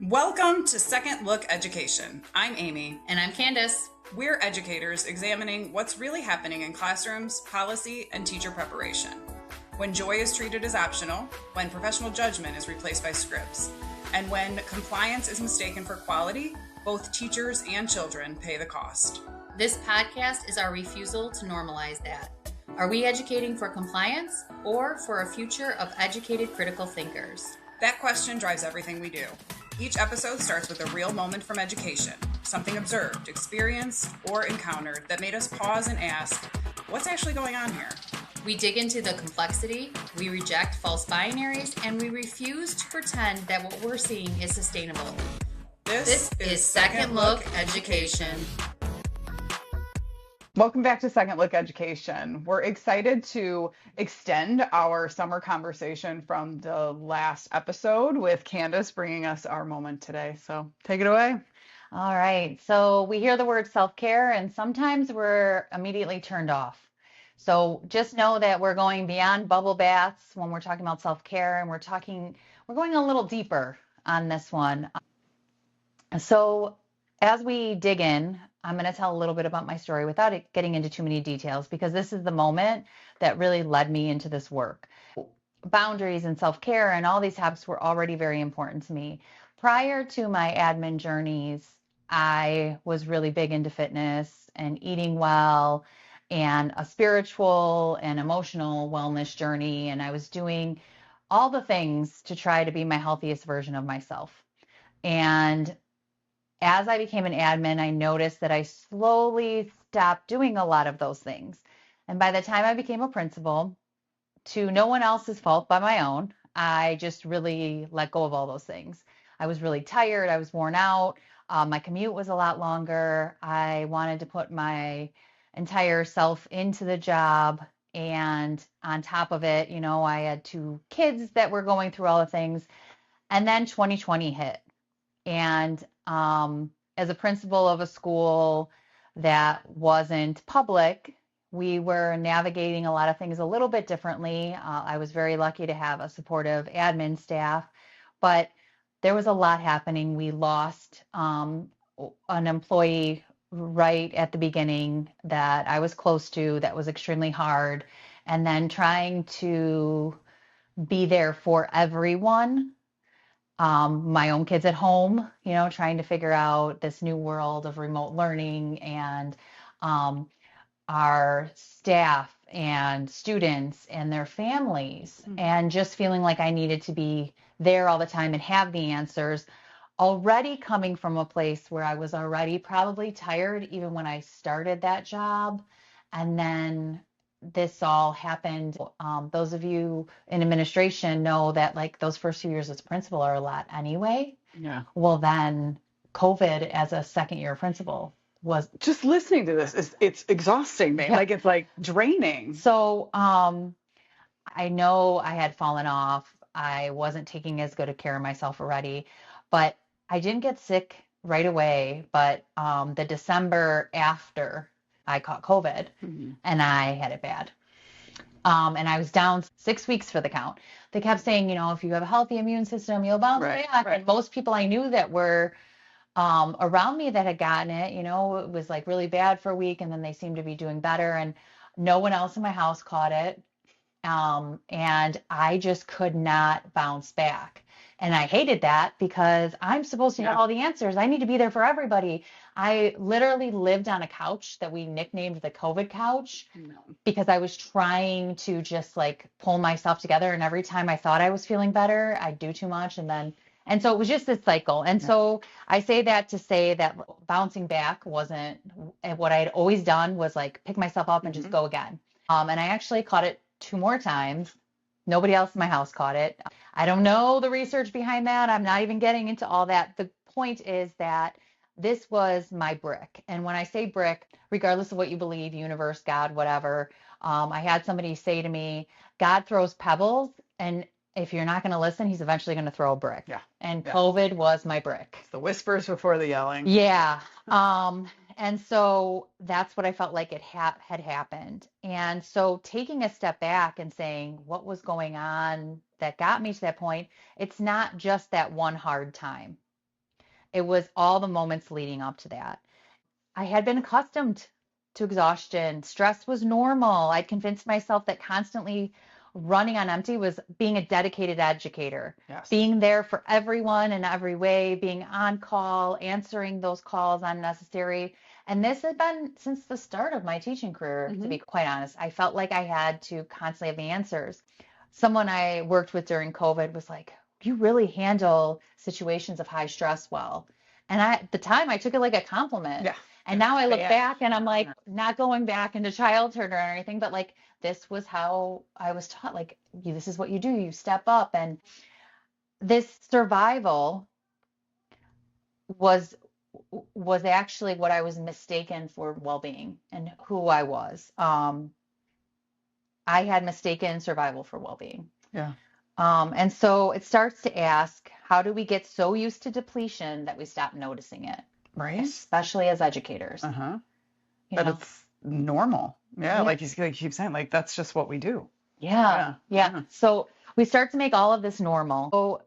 Welcome to Second Look Education. I'm Amy. And I'm Candace. We're educators examining what's really happening in classrooms, policy, and teacher preparation. When joy is treated as optional, when professional judgment is replaced by scripts, and when compliance is mistaken for quality, both teachers and children pay the cost. This podcast is our refusal to normalize that. Are we educating for compliance or for a future of educated critical thinkers? That question drives everything we do. Each episode starts with a real moment from education, something observed, experienced, or encountered that made us pause and ask, what's actually going on here? We dig into the complexity, we reject false binaries, and we refuse to pretend that what we're seeing is sustainable. This is Second Look Education. Welcome back to Second Look Education. We're excited to extend our summer conversation from the last episode with Candace bringing us our moment today. So take it away. All right. So we hear the word self-care and sometimes we're immediately turned off. So just know that we're going beyond bubble baths when we're talking about self-care, and we're going a little deeper on this one. So as we dig in, I'm going to tell a little bit about my story without it getting into too many details, because this is the moment that really led me into this work. Boundaries and self-care and all these habits were already very important to me. Prior to my admin journeys, I was really big into fitness and eating well and a spiritual and emotional wellness journey. And I was doing all the things to try to be my healthiest version of myself. And as I became an admin, I noticed that I slowly stopped doing a lot of those things. And by the time I became a principal, to no one else's fault but my own, I just really let go of all those things. I was really tired. I was worn out. My commute was a lot longer. I wanted to put my entire self into the job. And on top of it, I had 2 kids that were going through all the things. And then 2020 hit. And as a principal of a school that wasn't public, we were navigating a lot of things a little bit differently. I was very lucky to have a supportive admin staff, but there was a lot happening. We lost an employee right at the beginning that I was close to, that was extremely hard. And then trying to be there for everyone. My own kids at home, trying to figure out this new world of remote learning, and our staff and students and their families, and just feeling like I needed to be there all the time and have the answers, already coming from a place where I was already probably tired even when I started that job. And then this all happened. Those of you in administration know that like those first few years as principal are a lot anyway. Yeah. Well, then COVID as a second year principal was just listening to this. It's exhausting me. Yeah. Like it's like draining. So I know I had fallen off. I wasn't taking as good a care of myself already, but I didn't get sick right away. But the December after I caught COVID, and I had it bad. And I was down 6 weeks for the count. They kept saying, if you have a healthy immune system, you'll bounce back. Right. And most people I knew that were around me that had gotten it, it was like really bad for a week, and then they seemed to be doing better. And no one else in my house caught it. And I just could not bounce back. And I hated that because I'm supposed to know all the answers. I need to be there for everybody. I literally lived on a couch that we nicknamed the COVID couch because I was trying to just like pull myself together. And every time I thought I was feeling better, I'd do too much. And so it was just this cycle. And so I say that to say that bouncing back wasn't what I had always done, was like pick myself up and just go again. And I actually caught it 2 more times. Nobody else in my house caught it. I don't know the research behind that. I'm not even getting into all that. The point is that this was my brick. And when I say brick, regardless of what you believe, universe, God, whatever, I had somebody say to me, God throws pebbles, and if you're not going to listen, he's eventually going to throw a brick. Yeah. And COVID was my brick. It's the whispers before the yelling. Yeah. And so that's what I felt like it had happened. And so taking a step back and saying what was going on that got me to that point, it's not just that one hard time. It was all the moments leading up to that. I had been accustomed to exhaustion. Stress was normal. I'd convinced myself that constantly running on empty was being a dedicated educator, Yes. being there for everyone in every way, being on call, answering those calls unnecessary. And this had been since the start of my teaching career, to be quite honest. I felt like I had to constantly have the answers. Someone I worked with during COVID was like, you really handle situations of high stress well. And at the time, I took it like a compliment. Yeah. And now I look Yeah. back and I'm like, not going back into childhood or anything, but like, this was how I was taught, like, this is what you do, you step up. And this survival was actually what I was mistaken for well-being and who I was. I had mistaken survival for well-being. Yeah. And so it starts to ask, how do we get so used to depletion that we stop noticing it? Right. Especially as educators. Uh-huh. You But know? it's normal. Yeah. Yeah. Like you keep saying, like, that's just what we do. Yeah. So we start to make all of this normal. So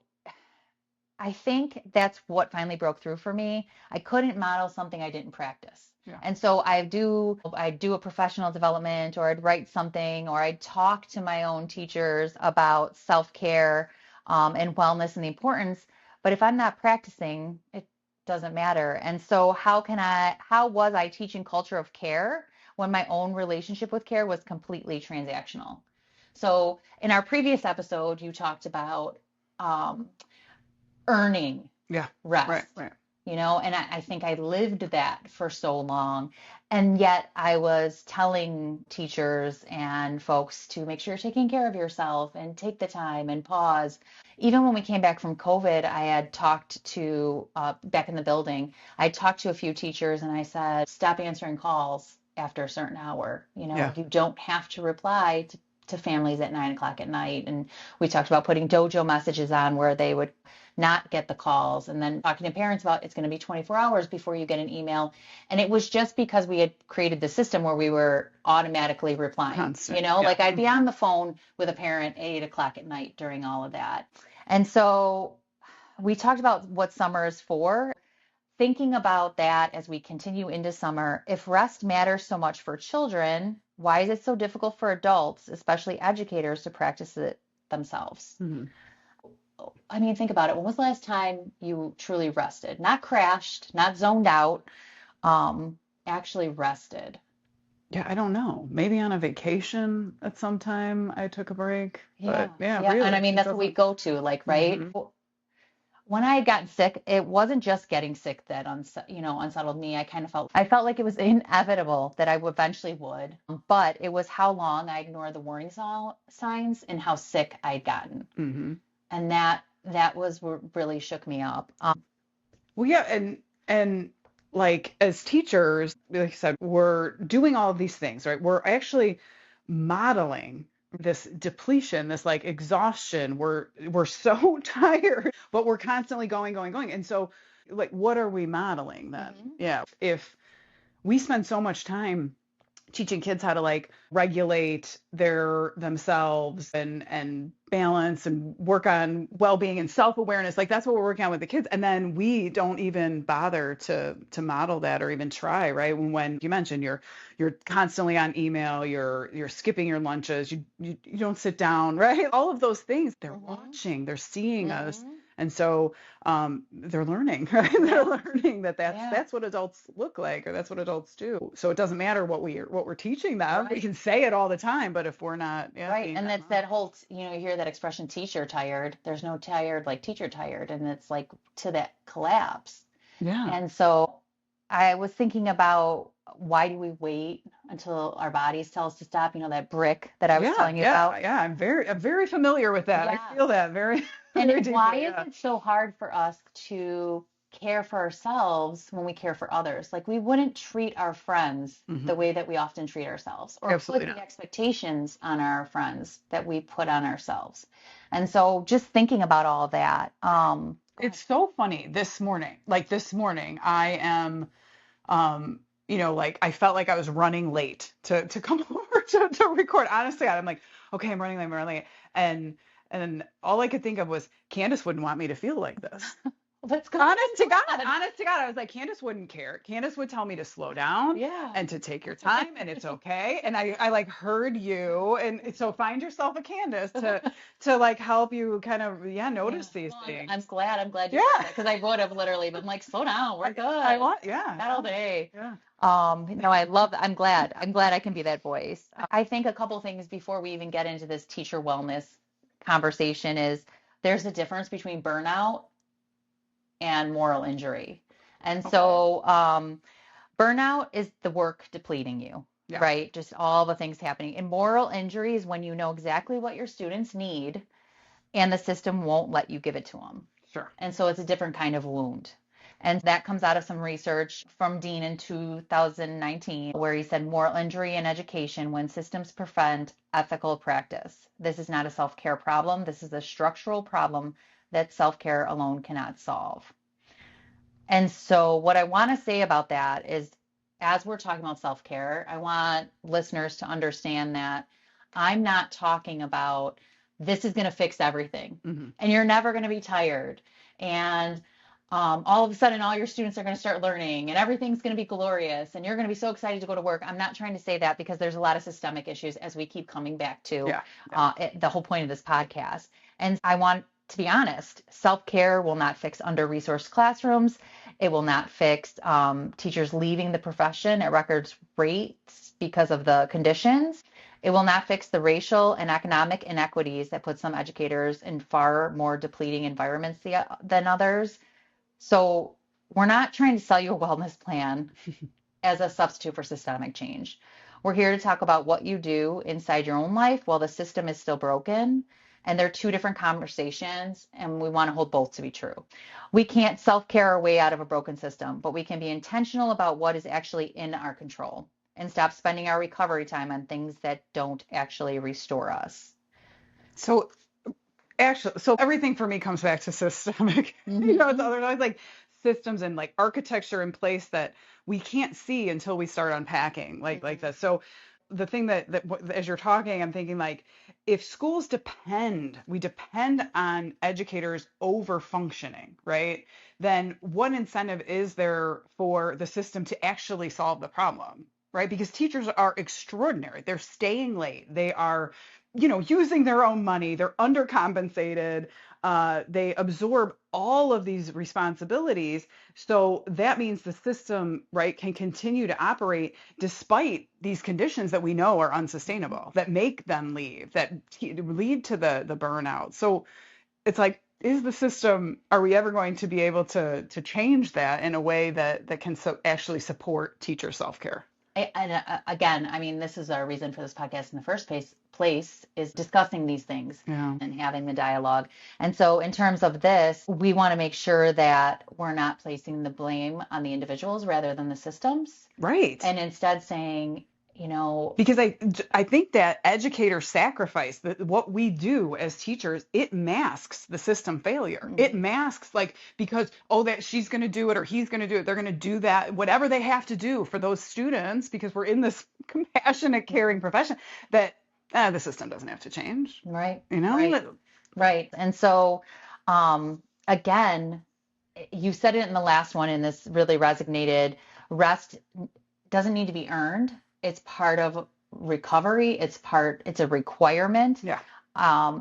I think that's what finally broke through for me. I couldn't model something I didn't practice. Yeah. And so I'd do a professional development, or I'd write something, or I'd talk to my own teachers about self-care and wellness and the importance. But if I'm not practicing, it doesn't matter. And so how was I teaching culture of care when my own relationship with care was completely transactional? So in our previous episode, you talked about earning rest. Right. You know, and I think I lived that for so long. And yet I was telling teachers and folks to make sure you're taking care of yourself and take the time and pause. Even when we came back from COVID, I had talked to, back in the building, I talked to a few teachers and I said, stop answering calls after a certain hour. You know, you don't have to reply to families at 9 o'clock at night. And we talked about putting dojo messages on where they would not get the calls, and then talking to parents about it's going to be 24 hours before you get an email. And it was just because we had created the system where we were automatically replying. Constant. You know, like I'd be on the phone with a parent at 8 o'clock at night during all of that. And so we talked about what summer is for. Thinking about that as we continue into summer, if rest matters so much for children, why is it so difficult for adults, especially educators, to practice it themselves? Mm-hmm. I mean, think about it. When was the last time you truly rested? Not crashed, not zoned out, actually rested. Yeah, I don't know. Maybe on a vacation at some time I took a break. Yeah. But really, and I mean, that's what we go to, like, right? Mm-hmm. When I had gotten sick, it wasn't just getting sick that unsettled me. I felt like it was inevitable that I eventually would, but it was how long I ignored the warning signs and how sick I'd gotten. Mm-hmm. And that was what really shook me up. Well, yeah, and like as teachers, like I said, we're doing all of these things, right? We're actually modeling this depletion, this like exhaustion. We're so tired, but we're constantly going. And so, like, what are we modeling then? Mm-hmm. Yeah, if we spend so much time teaching kids how to like regulate themselves and balance and work on well-being and self-awareness, like that's what we're working on with the kids, and then we don't even bother to model that or even try, right? When you mentioned you're constantly on email, you're skipping your lunches, you don't sit down, right? All of those things, they're watching, they're seeing us. And so they're learning, right? They're learning that's what adults look like, or that's what adults do. So it doesn't matter what we're teaching them. Right. We can say it all the time, but if we're not, right. And that's that whole, you hear that expression, teacher tired. There's no tired like teacher tired, and it's like to that collapse. Yeah. And so I was thinking about, why do we wait until our bodies tell us to stop? That brick that I was telling you about. Yeah, I'm very familiar with that. Yeah. I feel that very. And why is it so hard for us to care for ourselves when we care for others? Like, we wouldn't treat our friends the way that we often treat ourselves, or put the expectations on our friends that we put on ourselves. And so just thinking about all of that. It's so funny. This morning, I am, like I felt like I was running late to come over to record. Honestly, I'm like, okay, I'm running late. And all I could think of was, Candace wouldn't want me to feel like this. what's going Honest to God, on? I was like, Candace wouldn't care. Candace would tell me to slow down Yeah. and to take your time and it's okay. And I like heard you. And so find yourself a Candace to like help you kind of, notice these things. I'm glad you Yeah. said that, because I would have literally been like, slow down, we're good. Not all day. Yeah. No, I love that. I'm glad I can be that voice. I think a couple things before we even get into this teacher wellness conversation is there's a difference between burnout and moral injury. And so burnout is the work depleting you, right? Just all the things happening. And moral injury is when you know exactly what your students need and the system won't let you give it to them. Sure. And so it's a different kind of wound. And that comes out of some research from Dean in 2019, where he said moral injury in education when systems prevent ethical practice. This is not a self-care problem. This is a structural problem that self-care alone cannot solve. And so what I want to say about that is, as we're talking about self-care, I want listeners to understand that I'm not talking about this is going to fix everything and you're never going to be tired. And all of a sudden, all your students are going to start learning and everything's going to be glorious and you're going to be so excited to go to work. I'm not trying to say that, because there's a lot of systemic issues, as we keep coming back to the whole point of this podcast. And I want to be honest, self-care will not fix under-resourced classrooms. It will not fix teachers leaving the profession at record rates because of the conditions. It will not fix the racial and economic inequities that put some educators in far more depleting environments than others. So we're not trying to sell you a wellness plan as a substitute for systemic change. We're here to talk about what you do inside your own life while the system is still broken. And they're two different conversations, and we want to hold both to be true. We can't self-care our way out of a broken system, but we can be intentional about what is actually in our control and stop spending our recovery time on things that don't actually restore us. So everything for me comes back to systemic. It's otherwise like systems and like architecture in place that we can't see until we start unpacking like this. So the thing that as you're talking, I'm thinking like, if schools we depend on educators over functioning, right? Then what incentive is there for the system to actually solve the problem, right? Because teachers are extraordinary. They're staying late. They are, using their own money. They're undercompensated. They absorb all of these responsibilities. So that means the system, right, can continue to operate despite these conditions that we know are unsustainable, that make them leave, that lead to the burnout. So it's like, are we ever going to be able to change that in a way that can actually support teacher self-care? And again, I mean, this is our reason for this podcast in the first place is discussing these things and having the dialogue. And so in terms of this, we want to make sure that we're not placing the blame on the individuals rather than the systems. Right. And instead saying, because I think that educators sacrifice what we do as teachers, it masks the system failure. It masks because that she's going to do it or he's going to do it. They're going to do that, whatever they have to do for those students, because we're in this compassionate, caring profession that the system doesn't have to change. Right. Right. And so, again, you said it in the last one and this really resonated. Rest doesn't need to be earned. It's part of recovery. It's a requirement. Yeah.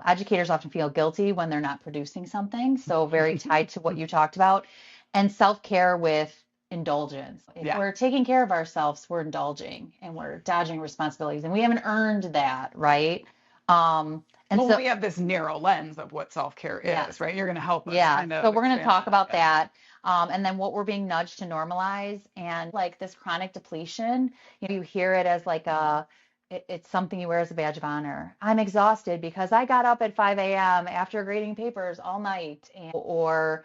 Educators often feel guilty when they're not producing something. So very tied to what you talked about. And self-care with indulgence. If we're taking care of ourselves, we're indulging and we're dodging responsibilities and we haven't earned that, right? We have this narrow lens of what self-care is, right? You're going to help us. So we're going to talk about that. And then what we're being nudged to normalize, and like this chronic depletion, you hear it as like it's something you wear as a badge of honor. I'm exhausted because I got up at 5 a.m. after grading papers all night, or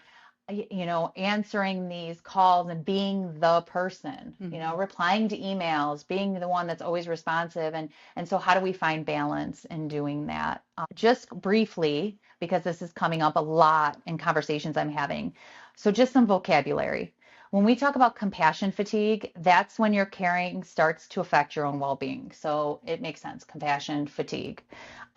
answering these calls and being the person, replying to emails, being the one that's always responsive. And so how do we find balance in doing that? Just briefly, because this is coming up a lot in conversations I'm having. So just some vocabulary. When we talk about compassion fatigue, that's when your caring starts to affect your own well-being. So it makes sense, compassion fatigue.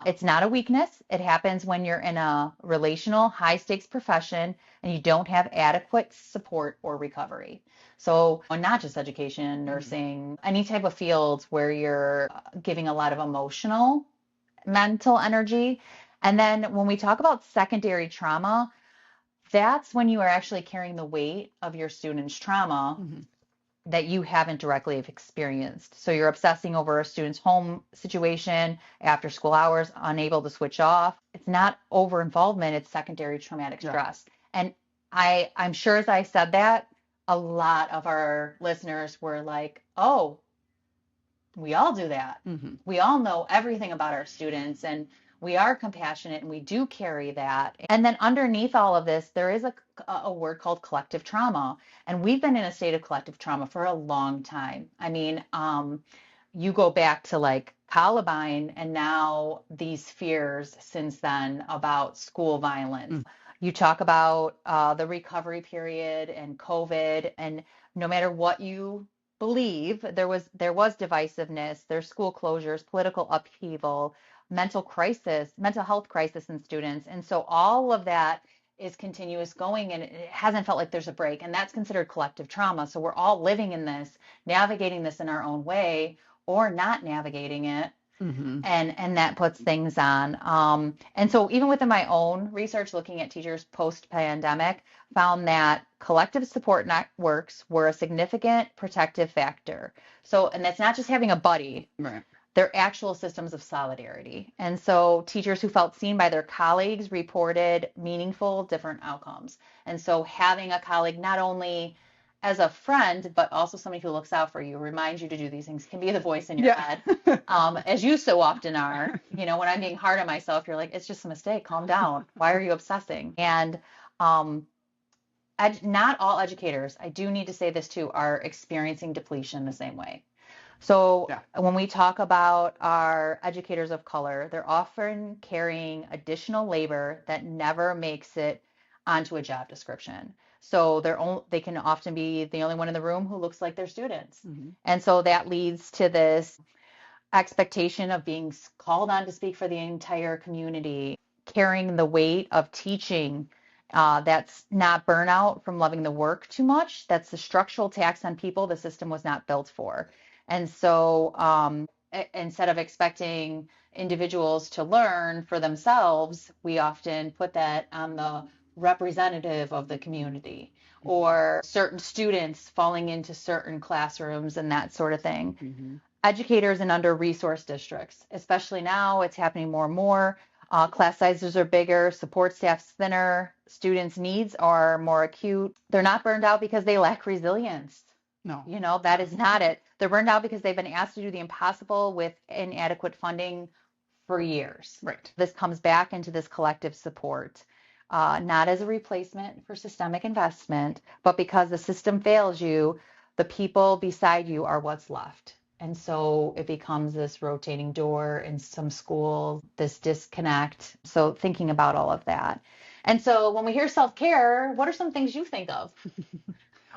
It's not a weakness. It happens when you're in a relational, high-stakes profession and you don't have adequate support or recovery. So not just education, nursing, any type of fields where you're giving a lot of emotional, mental energy. And then when we talk about secondary trauma, that's when you are actually carrying the weight of your student's trauma that you haven't directly experienced. So you're obsessing over a student's home situation after school hours, unable to switch off. It's not over involvement, it's secondary traumatic stress. And I'm sure as I said that, a lot of our listeners were like, oh, we all do that. We all know everything about our students and we are compassionate and we do carry that. And then underneath all of this, there is a word called collective trauma. And we've been in a state of collective trauma for a long time. I mean, you go back to like Columbine and now these fears since then about school violence. You talk about the recovery period and COVID, and no matter what you believe, there was divisiveness, there's school closures, political upheaval, mental health crisis in students. And so all of that is continuous going and it hasn't felt like there's a break. And that's considered collective trauma. So we're all living in this, navigating this in our own way or not navigating it. And that puts things on. And so even within my own research, looking at teachers post-pandemic, found that collective support networks were a significant protective factor. So, and that's not just having a buddy. Right. They're actual systems of solidarity. And so teachers who felt seen by their colleagues reported meaningful different outcomes. And so having a colleague not only as a friend, but also somebody who looks out for you, reminds you to do these things, can be the voice in your head, as you so often are. You know, when I'm being hard on myself, you're like, it's just a mistake. Calm down. Why are you obsessing? And not all educators, I do need to say this too, are experiencing depletion the same way. So when we talk about our educators of color, they're often carrying additional labor that never makes it onto a job description. So they can often be the only one in the room who looks like their students. And so that leads to this expectation of being called on to speak for the entire community, carrying the weight of teaching. That's not burnout from loving the work too much. That's the structural tax on people the system was not built for. And so instead of expecting individuals to learn for themselves, we often put that on the representative of the community or certain students falling into certain classrooms and that sort of thing. Educators in under-resourced districts, especially now, it's happening more and more. Class sizes are bigger, support staff's thinner, students' needs are more acute. They're not burned out because they lack resilience. No. You know, that is not it. They're burned out because they've been asked to do the impossible with inadequate funding for years. Right. This comes back into this collective support, not as a replacement for systemic investment, but because the system fails you, the people beside you are what's left. And so it becomes this rotating door in some schools, this disconnect. So thinking about all of that. And so when we hear self-care, what are some things you think of?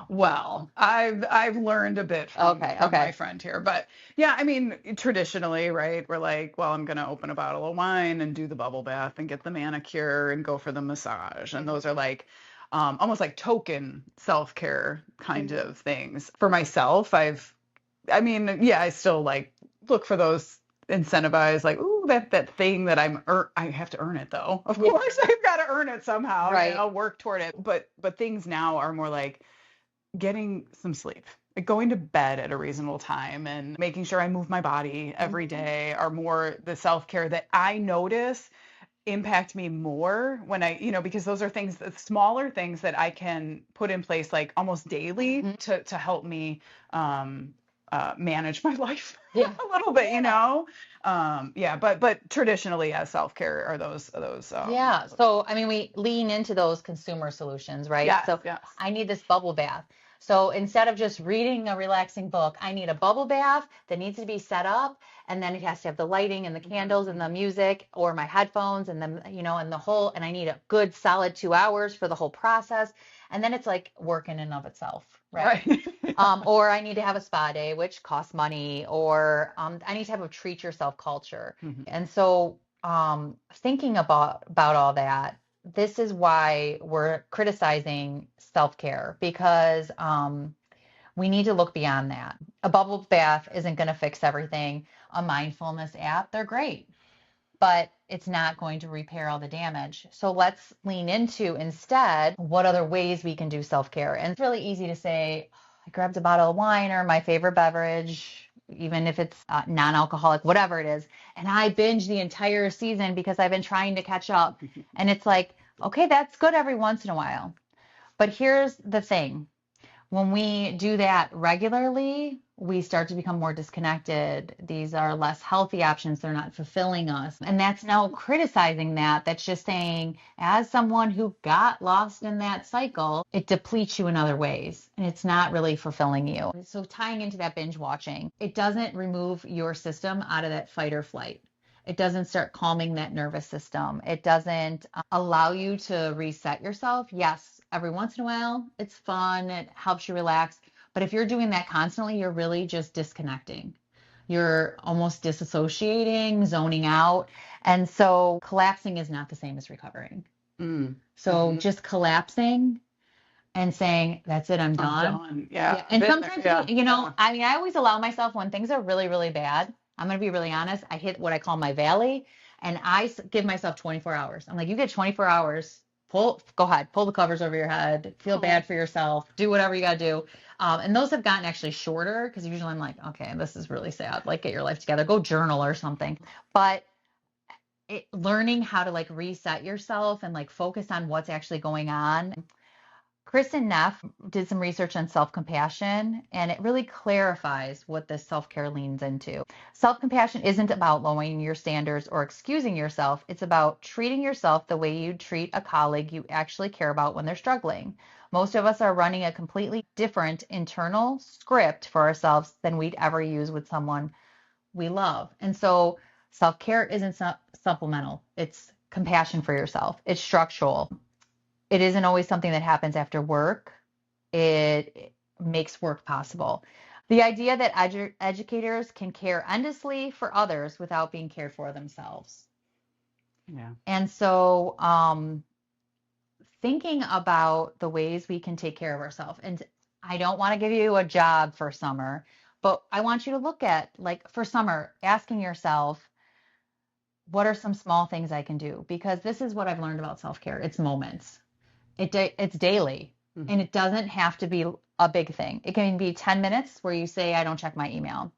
Well, I've learned a bit from my friend here, but yeah, I mean, traditionally, right, we're like, well, I'm going to open a bottle of wine and do the bubble bath and get the manicure and go for the massage. And those are like almost like token self-care kind of things. For myself, I still like look for those incentivized, like, ooh, that thing that I have to earn it though. Of course, I've got to earn it somehow. Right. And I'll work toward it. But things now are more like getting some sleep, like going to bed at a reasonable time and making sure I move my body every day are more the self-care that I notice impact me more when because those are things, the smaller things that I can put in place like almost daily to help me manage my life Yeah. a little bit, yeah, but traditionally as self-care are those Yeah. So, I mean, we lean into those consumer solutions, right? yes, So yes. I need this bubble bath. So instead of just reading a relaxing book, I need a bubble bath that needs to be set up. And then it has to have the lighting and the candles and the music or my headphones and the, and the whole, and I need a good solid 2 hours for the whole process. And then it's like work in and of itself, right? Or I need to have a spa day, which costs money, or any type of treat yourself culture. And so thinking about all that, this is why we're criticizing self-care, because we need to look beyond that. A bubble bath isn't going to fix everything. A mindfulness app, they're great, but it's not going to repair all the damage. So let's lean into instead what other ways we can do self-care. And it's really easy to say, I grabbed a bottle of wine or my favorite beverage, even if it's non-alcoholic, whatever it is, and I binge the entire season because I've been trying to catch up. And it's like, okay, that's good every once in a while. But here's the thing. When we do that regularly, we start to become more disconnected. These are less healthy options. They're not fulfilling us. And that's no criticizing that. That's just saying, as someone who got lost in that cycle, it depletes you in other ways and it's not really fulfilling you. So tying into that binge watching, it doesn't remove your system out of that fight or flight. It doesn't start calming that nervous system. It doesn't allow you to reset yourself. Yes, every once in a while, it's fun. It helps you relax. But if you're doing that constantly, you're really just disconnecting. You're almost disassociating, zoning out. And so collapsing is not the same as recovering. So just collapsing and saying, that's it, I'm done. Yeah. And sometimes, I mean, I always allow myself when things are really, really bad. I'm going to be really honest. I hit what I call my valley and I give myself 24 hours. I'm like, you get 24 hours. Go ahead, pull the covers over your head, feel bad for yourself, do whatever you got to do. And those have gotten actually shorter because usually I'm like, okay, this is really sad. Like, get your life together, go journal or something. But learning how to like reset yourself and like focus on what's actually going on. Chris and Neff did some research on self-compassion, and it really clarifies what this self-care leans into. Self-compassion isn't about lowering your standards or excusing yourself. It's about treating yourself the way you'd treat a colleague you actually care about when they're struggling. Most of us are running a completely different internal script for ourselves than we'd ever use with someone we love. And so self-care isn't supplemental. It's compassion for yourself. It's structural. It isn't always something that happens after work. It makes work possible. The idea that educators can care endlessly for others without being cared for themselves. Yeah. And so thinking about the ways we can take care of ourselves. And I don't want to give you a job for summer, but I want you to look at, like, for summer, asking yourself, what are some small things I can do? Because this is what I've learned about self-care. It's moments. It's daily, and it doesn't have to be a big thing. It can be 10 minutes where you say, I don't check my email.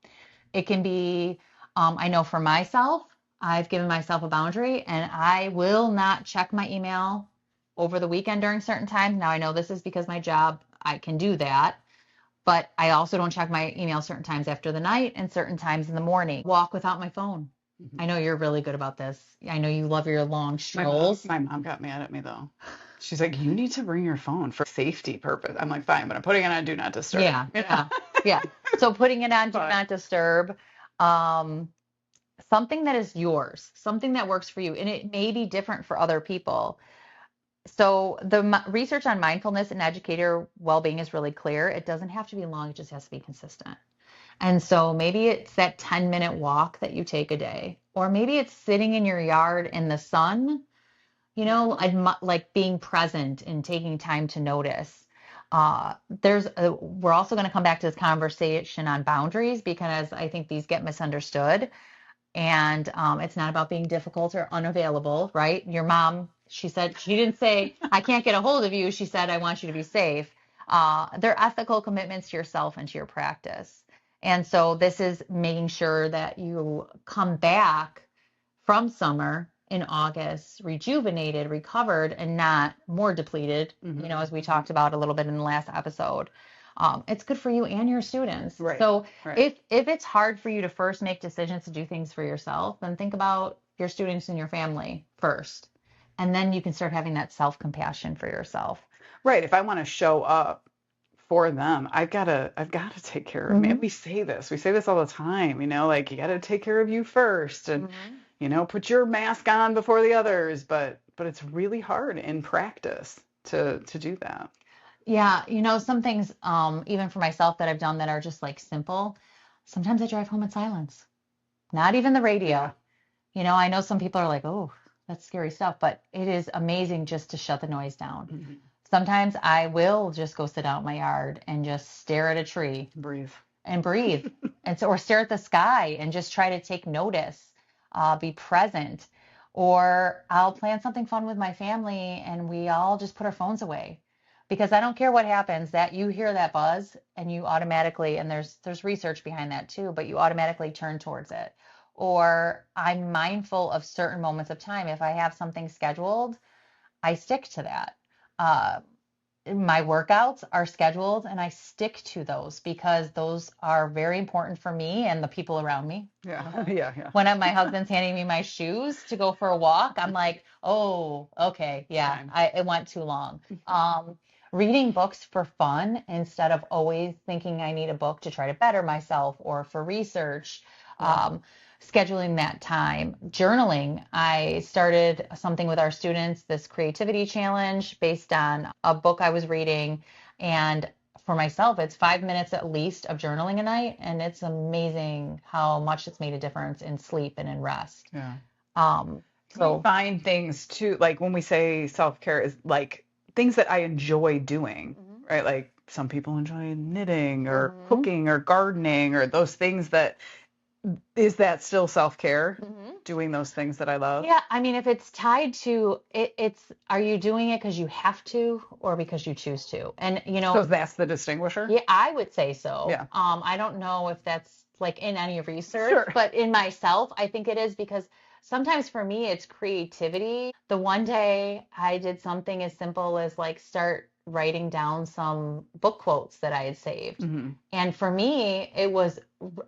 It can be, I know for myself, I've given myself a boundary and I will not check my email over the weekend during certain times. Now I know this is because my job, I can do that, but I also don't check my email certain times after the night and certain times in the morning. Walk without my phone. I know you're really good about this. I know you love your long strolls. My mom got mad at me though. She's like, you need to bring your phone for safety purpose. I'm like, fine, but I'm putting it on do not disturb. Yeah. So putting it on do not disturb, something that is yours, something that works for you, and it may be different for other people. So the research on mindfulness and educator well-being is really clear. It doesn't have to be long. It just has to be consistent. And so maybe it's that 10-minute walk that you take a day, or maybe it's sitting in your yard in the sun, like being present and taking time to notice. We're also going to come back to this conversation on boundaries because I think these get misunderstood. And it's not about being difficult or unavailable, right? Your mom, she said, she didn't say, I can't get a hold of you. She said, I want you to be safe. They're ethical commitments to yourself and to your practice. And so this is making sure that you come back from summer in August, rejuvenated, recovered, and not more depleted, as we talked about a little bit in the last episode. It's good for you and your students. Right. So Right. if it's hard for you to first make decisions to do things for yourself, then think about your students and your family first. And then you can start having that self-compassion for yourself. Right. If I want to show up for them, I've gotta take care of me. And we say this all the time, like you gotta take care of you first and put your mask on before the others, but it's really hard in practice to do that. Yeah, some things, even for myself that I've done that are just like simple. Sometimes I drive home in silence, not even the radio. I know some people are like, oh, that's scary stuff, but it is amazing just to shut the noise down. Sometimes I will just go sit out in my yard and just stare at a tree Breathe. and breathe. Or stare at the sky and just try to take notice, be present. Or I'll plan something fun with my family and we all just put our phones away. Because I don't care what happens, that you hear that buzz and you automatically, and there's research behind that too, but you automatically turn towards it. Or I'm mindful of certain moments of time. If I have something scheduled, I stick to that. Uh, my workouts are scheduled and I stick to those because those are very important for me and the people around me. Yeah. Yeah. Yeah. When my husband's handing me my shoes to go for a walk, I'm like, oh, okay, yeah, it went too long. Reading books for fun instead of always thinking I need a book to try to better myself or for research. Scheduling that time. Journaling. I started something with our students, this creativity challenge based on a book I was reading. And for myself, it's 5 minutes at least of journaling a night. And it's amazing how much it's made a difference in sleep and in rest. Yeah. So we find things too, like when we say self-care is like things that I enjoy doing, right? Like some people enjoy knitting or cooking or gardening or those things is that still self-care? Doing those things that I love? Yeah, I mean, if it's tied to it, are you doing it because you have to or because you choose to? And so that's the distinguisher? Yeah, I would say so. Yeah. I don't know if that's like in any research, but in myself, I think it is because sometimes for me, it's creativity. The one day I did something as simple as like start writing down some book quotes that I had saved. And for me, it was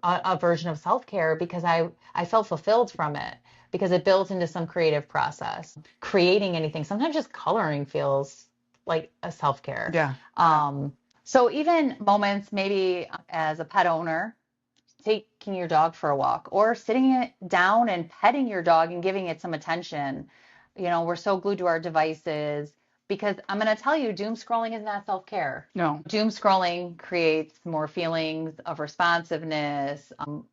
a version of self-care because I felt fulfilled from it because it builds into some creative process. Creating anything, sometimes just coloring feels like a self-care. Yeah. So even moments maybe as a pet owner, taking your dog for a walk or sitting it down and petting your dog and giving it some attention. We're so glued to our devices because I'm going to tell you, doom scrolling is not self-care. No. Doom scrolling creates more feelings of responsiveness,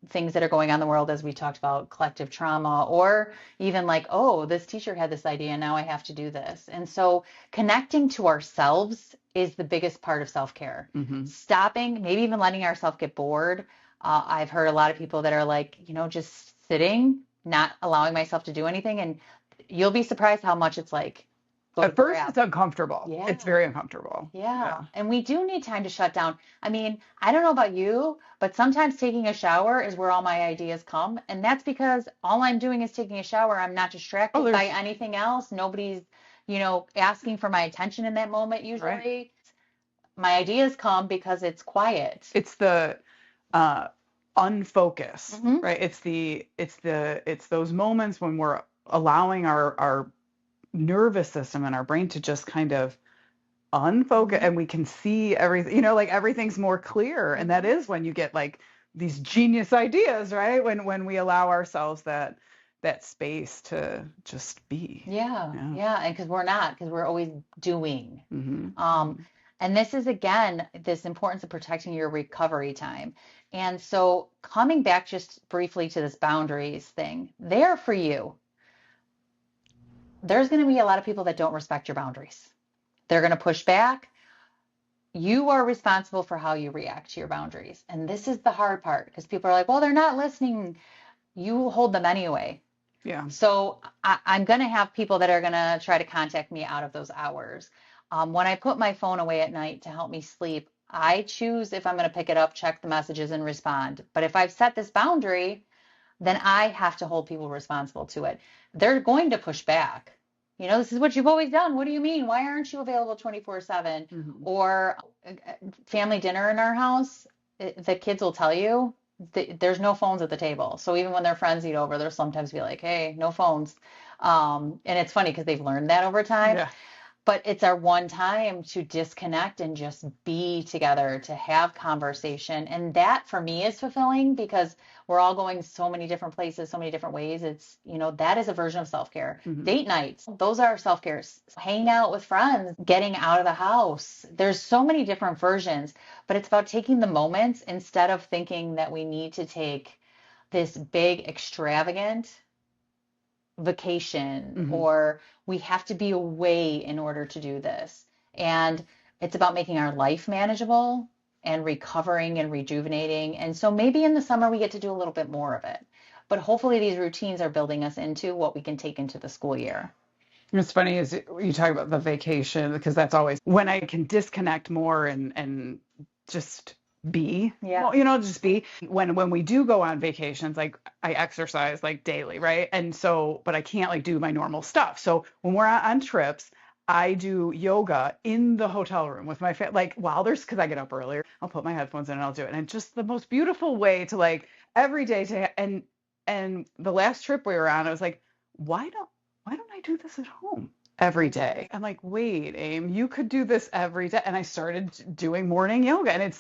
things that are going on in the world, as we talked about, collective trauma, or even like, oh, this teacher had this idea, and now I have to do this. And so connecting to ourselves is the biggest part of self-care. Stopping, maybe even letting ourselves get bored. I've heard a lot of people that are like, just sitting, not allowing myself to do anything. And you'll be surprised how much it's like. At first, it's uncomfortable. Yeah. It's very uncomfortable. Yeah. And we do need time to shut down. I mean, I don't know about you, but sometimes taking a shower is where all my ideas come. And that's because all I'm doing is taking a shower. I'm not distracted by anything else. Nobody's, asking for my attention in that moment usually. Right. My ideas come because it's quiet. It's the unfocus, right? It's those moments when we're allowing our nervous system and our brain to just kind of unfocus and we can see everything, like everything's more clear. And that is when you get like these genius ideas, right? When we allow ourselves that space to just be. Yeah. And because we're always doing. And this is, again, this importance of protecting your recovery time. And so coming back just briefly to this boundaries thing, they're for you. There's going to be a lot of people that don't respect your boundaries. They're going to push back. You are responsible for how you react to your boundaries. And this is the hard part because people are like, well, they're not listening. You hold them anyway. Yeah. So I'm going to have people that are going to try to contact me out of those hours. When I put my phone away at night to help me sleep, I choose if I'm going to pick it up, check the messages, and respond. But if I've set this boundary, then I have to hold people responsible to it. They're going to push back. This is what you've always done. What do you mean? Why aren't you available 24/7? Or family dinner in our house, the kids will tell you there's no phones at the table. So even when their friends eat over, they'll sometimes be like, hey, no phones. And it's funny because they've learned that over time. Yeah. But it's our one time to disconnect and just be together, to have conversation. And that for me is fulfilling because we're all going so many different places, so many different ways. It's, that is a version of self-care. Date nights, those are self-care. Hanging out with friends, getting out of the house. There's so many different versions, but it's about taking the moments instead of thinking that we need to take this big, extravagant vacation or we have to be away in order to do this. And it's about making our life manageable and recovering and rejuvenating. And so maybe in the summer we get to do a little bit more of it. But hopefully these routines are building us into what we can take into the school year. What's funny is you talk about the vacation, because that's always when I can disconnect more and just be, just be. When we do go on vacations, like I exercise like daily, right? And so, but I can't like do my normal stuff. So when we're on trips, I do yoga in the hotel room with my like while because I get up earlier, I'll put my headphones in and I'll do it. And it's just the most beautiful way to like every day and the last trip we were on, I was like, why don't I do this at home every day? I'm like, wait, Aim, you could do this every day. And I started doing morning yoga. And it's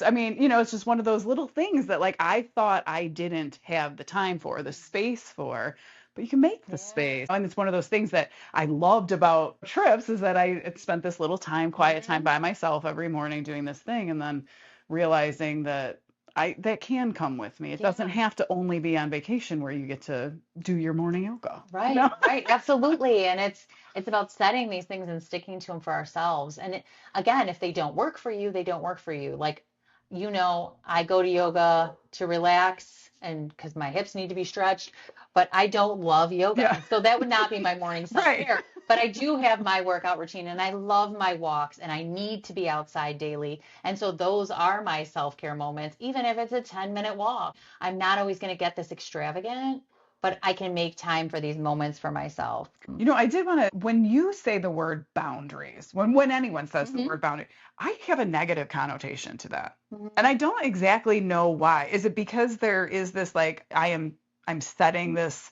just one of those little things that like I thought I didn't have the time for, the space for, but you can make the space. And it's one of those things that I loved about trips is that I spent this little time, quiet time by myself every morning doing this thing, and then realizing that that can come with me. It doesn't have to only be on vacation where you get to do your morning yoga. Right, right, absolutely. And it's about setting these things and sticking to them for ourselves. And again, if they don't work for you, they don't work for you. Like, I go to yoga to relax and because my hips need to be stretched, but I don't love yoga. Yeah. So that would not be my morning self-care. Right. But I do have my workout routine and I love my walks and I need to be outside daily. And so those are my self-care moments, even if it's a 10-minute walk. I'm not always going to get this extravagant, but I can make time for these moments for myself. I did want to, when you say the word boundaries, when anyone says the word boundary, I have a negative connotation to that. And I don't exactly know why. Is it because there is this, like, I'm setting this,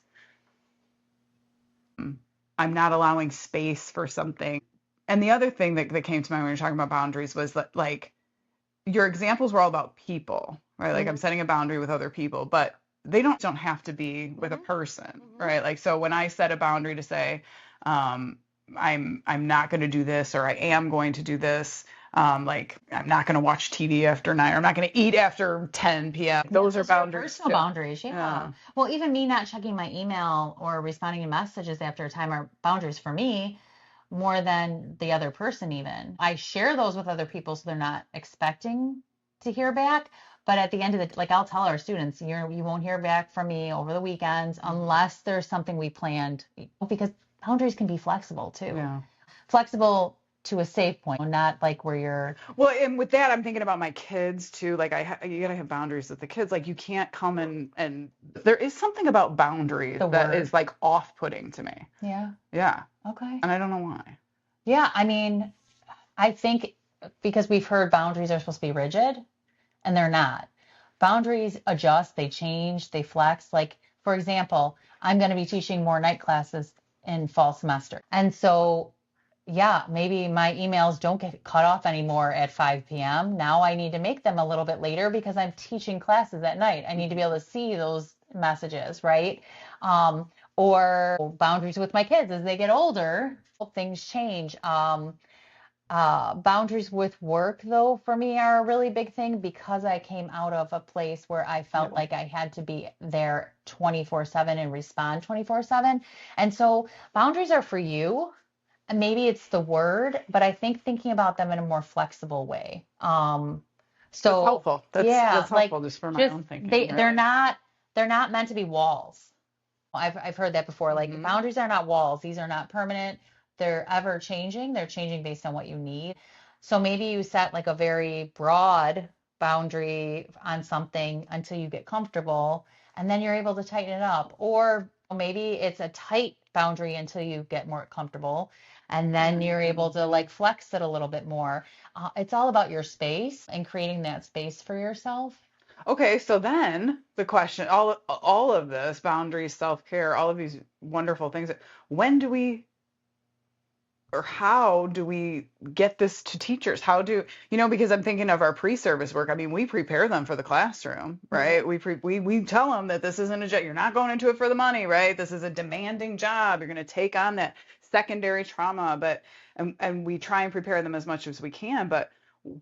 I'm not allowing space for something. And the other thing that came to mind when you're talking about boundaries was that, like, your examples were all about people, right? Like I'm setting a boundary with other people, but they don't have to be with a person, right? Like, so when I set a boundary to say, I'm not going to do this, or I am going to do this, like I'm not going to watch TV after 9, or I'm not going to eat after 10 p.m. Those are boundaries. Personal boundaries, yeah. Well, even me not checking my email or responding to messages after a time are boundaries for me more than the other person even. I share those with other people so they're not expecting to hear back. But at the end of the, like I'll tell our students, you won't hear back from me over the weekends unless there's something we planned, because boundaries can be flexible too. Yeah. Flexible to a safe point, not like where you're. Well, and with that, I'm thinking about my kids too. Like you gotta have boundaries with the kids. Like you can't come and there is something about boundaries that is like off-putting to me. Yeah. Yeah. Okay. And I don't know why. Yeah. I mean, I think because we've heard boundaries are supposed to be rigid. And they're not. Boundaries adjust, they change, they flex. Like, for example, I'm going to be teaching more night classes in fall semester. And so, yeah, maybe my emails don't get cut off anymore at 5 p.m. Now I need to make them a little bit later because I'm teaching classes at night. I need to be able to see those messages, right? Or boundaries with my kids as they get older, things change. Boundaries with work, though, for me are a really big thing because I came out of a place where I felt like I had to be there 24/7 and respond 24/7. And so boundaries are for you. And maybe it's the word, but I think thinking about them in a more flexible way. So that's helpful. That's helpful just for my own thinking. They're not meant to be walls. I've heard that before. Like boundaries are not walls. These are not permanent. They're ever changing. They're changing based on what you need. So maybe you set like a very broad boundary on something until you get comfortable and then you're able to tighten it up. Or maybe it's a tight boundary until you get more comfortable. And then you're able to like flex it a little bit more. It's all about your space and creating that space for yourself. Okay, so then the question, all of this, boundaries, self-care, all of these wonderful things, when do we or how do we get this to teachers? How do, because I'm thinking of our pre-service work. I mean, we prepare them for the classroom, right? We tell them that this isn't a job. You're not going into it for the money, right? This is a demanding job. You're going to take on that secondary trauma, and we try and prepare them as much as we can. But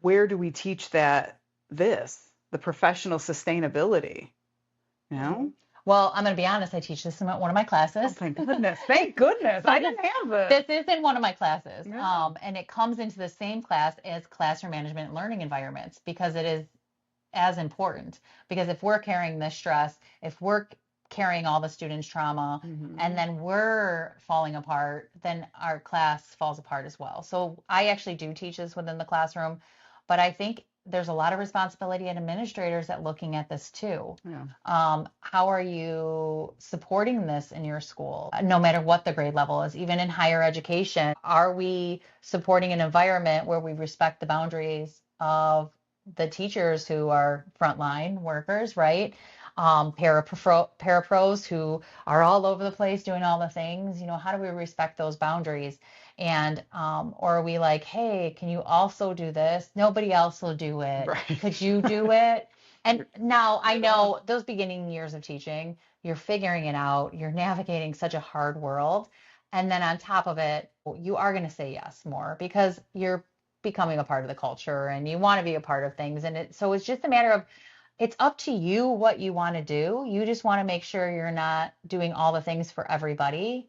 where do we teach the professional sustainability, you know? Well, I'm going to be honest. I teach this in one of my classes. Oh, thank goodness. Thank goodness. I didn't have this. This is in one of my classes. Yeah. And it comes into the same class as classroom management and learning environments because it is as important. Because if we're carrying this stress, if we're carrying all the students' trauma, and then we're falling apart, then our class falls apart as well. So I actually do teach this within the classroom, but I think there's a lot of responsibility in administrators at looking at this too. Yeah. How are you supporting this in your school, no matter what the grade level is, even in higher education? Are we supporting an environment where we respect the boundaries of the teachers who are frontline workers, right? Parapros who are all over the place doing all the things, how do we respect those boundaries? And or are we like, hey, can you also do this? Nobody else will do it. Right. Could you do it? And now I know those beginning years of teaching, you're figuring it out, you're navigating such a hard world. And then on top of it, you are going to say yes more because you're becoming a part of the culture and you want to be a part of things. And so it's just a matter of, it's up to you what you want to do. You just want to make sure you're not doing all the things for everybody.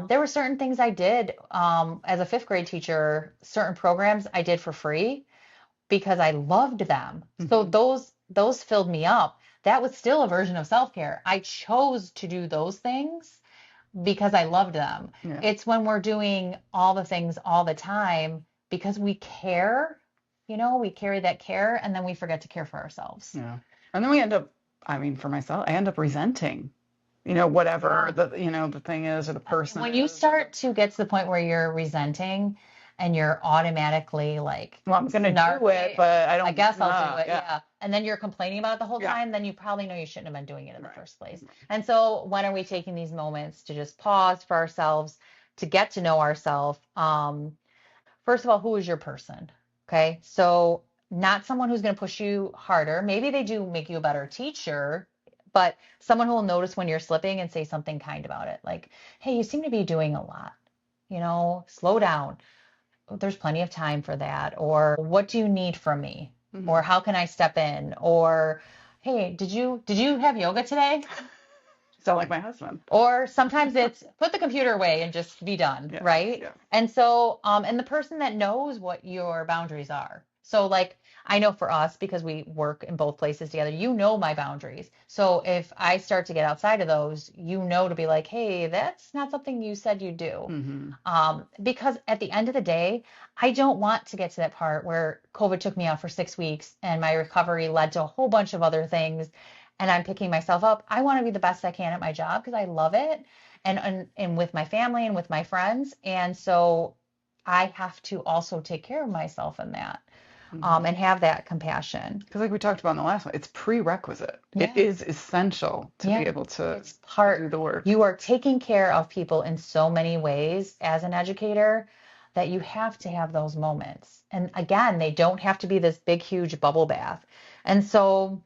There were certain things I did as a fifth grade teacher, certain programs I did for free because I loved them. So those filled me up. That was still a version of self-care. I chose to do those things because I loved them. Yeah. It's when we're doing all the things all the time because we care. We carry that care and then we forget to care for ourselves. Yeah. And then we end up, for myself, I end up resenting, whatever the thing is or the person. When you start to get to the point where you're resenting and you're automatically like, well, I'm going to do it, but I guess I'll do it. Yeah. And then you're complaining about it the whole time. Then you probably know you shouldn't have been doing it in the first place. And so when are we taking these moments to just pause for ourselves, to get to know ourselves? First of all, who is your person? Okay, so not someone who's going to push you harder. Maybe they do make you a better teacher, but someone who will notice when you're slipping and say something kind about it. Like, hey, you seem to be doing a lot, slow down. There's plenty of time for that. Or what do you need from me? Or how can I step in? Or, hey, did you have yoga today? Sound like my husband. Or sometimes it's put the computer away and just be done, right? Yeah. And so, and the person that knows what your boundaries are. So like, I know for us, because we work in both places together, my boundaries. So if I start to get outside of those, to be like, hey, that's not something you said you do. Because at the end of the day, I don't want to get to that part where COVID took me out for 6 weeks and my recovery led to a whole bunch of other things. And I'm picking myself up. I want to be the best I can at my job because I love it and with my family and with my friends. And so I have to also take care of myself in that and have that compassion. Because like we talked about in the last one, it's prerequisite. Yeah. It is essential to be able to do the work. You are taking care of people in so many ways as an educator that you have to have those moments. And again, they don't have to be this big, huge bubble bath. And so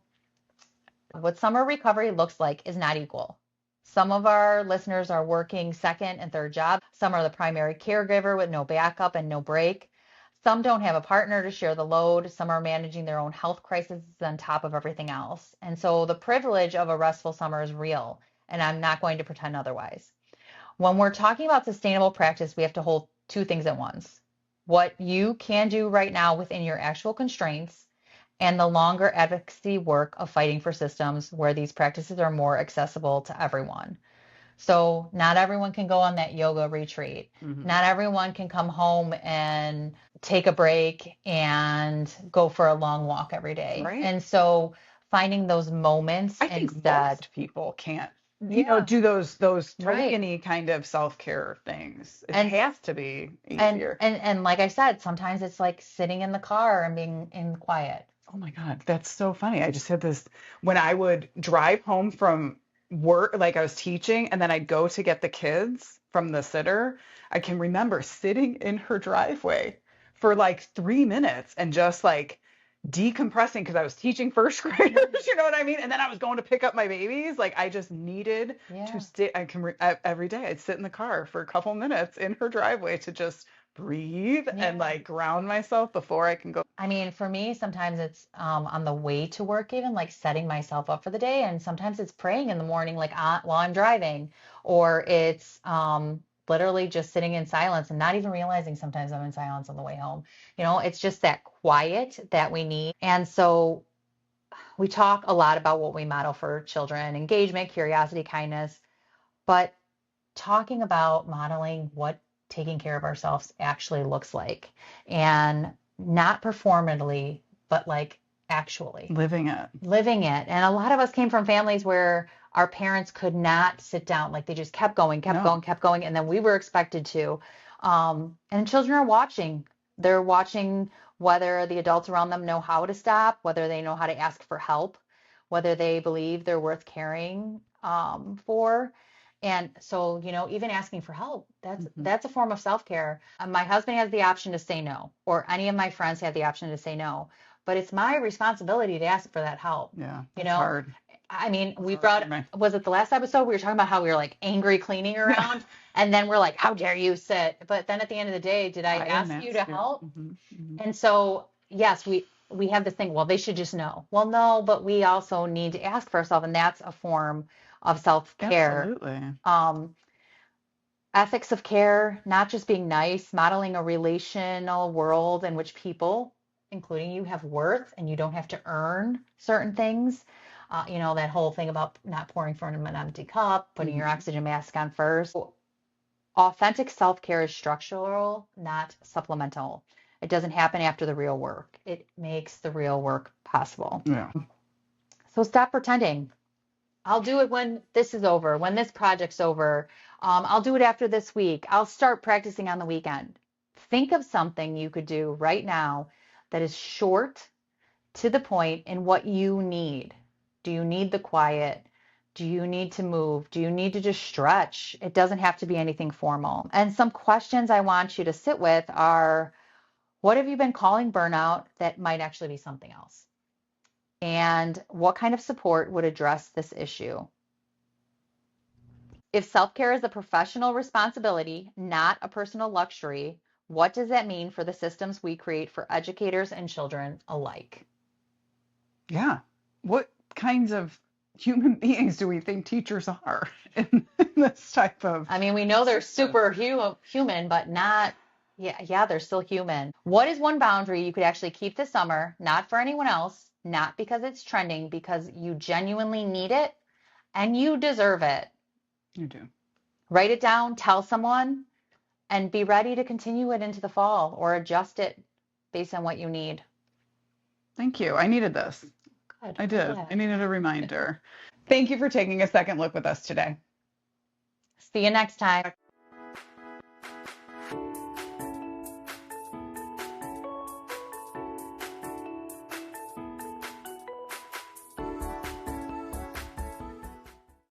what summer recovery looks like is not equal. Some of our listeners are working second and third job. Some are the primary caregiver with no backup and no break. Some don't have a partner to share the load. Some are managing their own health crises on top of everything else. And so the privilege of a restful summer is real, and I'm not going to pretend otherwise. When we're talking about sustainable practice, we have to hold two things at once. What you can do right now within your actual constraints and the longer advocacy work of fighting for systems where these practices are more accessible to everyone. So not everyone can go on that yoga retreat. Not everyone can come home and take a break and go for a long walk every day. Right. And so finding those moments I think most people can't you know, do those Right. tokeny kind of self-care things. It And has to be and easier. and like I said, sometimes it's like sitting in the car and being in quiet. Oh my God, that's so funny. I just had this when I would drive home from work, like I was teaching, and then I'd go to get the kids from the sitter. I can remember sitting in her driveway for like 3 minutes and just like decompressing because I was teaching first graders, you know what I mean? And then I was going to pick up my babies. Like I just needed to Yeah. sit. Every day I'd sit in the car for a couple minutes in her driveway to just breathe and Yeah. like ground myself before I can go. I mean, for me, sometimes it's on the way to work, even like setting myself up for the day. And sometimes it's praying in the morning, like while I'm driving, or it's literally just sitting in silence and not even realizing sometimes I'm in silence on the way home. It's just that quiet that we need. And so we talk a lot about what we model for children: engagement, curiosity, kindness, but talking about modeling what taking care of ourselves actually looks like, and not performatively, but like actually Living it. living it. And a lot of us came from families where our parents could not sit down, like they just kept going, kept No. going, kept going, and then we were expected to. And children are watching. They're watching whether the adults around them know how to stop, whether they know how to ask for help, whether they believe they're worth caring for. And so, even asking for help, that's a form of self-care. My husband has the option to say no, or any of my friends have the option to say no, but it's my responsibility to ask for that help. Yeah, You it's know, hard. I mean, we Hard brought, for me. was it the last episode we were talking about how we were like angry cleaning around, and then we're like, how dare you sit? But then at the end of the day, did I I didn't ask you to ask you. help? Mhm. And so, yes, we have this thing, well, they should just know. Well, no, but we also need to ask for ourselves, and that's a form of self-care. Absolutely. Ethics of care, not just being nice, modeling a relational world in which people, including you, have worth and you don't have to earn certain things. That whole thing about not pouring from an empty cup, putting your oxygen mask on first. Authentic self-care is structural, not supplemental. It doesn't happen after the real work. It makes the real work possible. Yeah. So stop pretending. I'll do it when this is over, when this project's over. I'll do it after this week. I'll start practicing on the weekend. Think of something you could do right now that is short, to the point, in what you need. Do you need the quiet? Do you need to move? Do you need to just stretch? It doesn't have to be anything formal. And some questions I want you to sit with are, what have you been calling burnout that might actually be something else? And what kind of support would address this issue? If self-care is a professional responsibility, not a personal luxury, what does that mean for the systems we create for educators and children alike? Yeah. What kinds of human beings do we think teachers are in this type of I mean, we know they're system? super human, but not, yeah, they're still human. What is one boundary you could actually keep this summer, not for anyone else, not because it's trending, because you genuinely need it and you deserve it? You do. Write it down, tell someone, and be ready to continue it into the fall or adjust it based on what you need. Thank you. I needed this. Good. I did. Yeah. I needed a reminder. Thank you for taking a second look with us today. See you next time.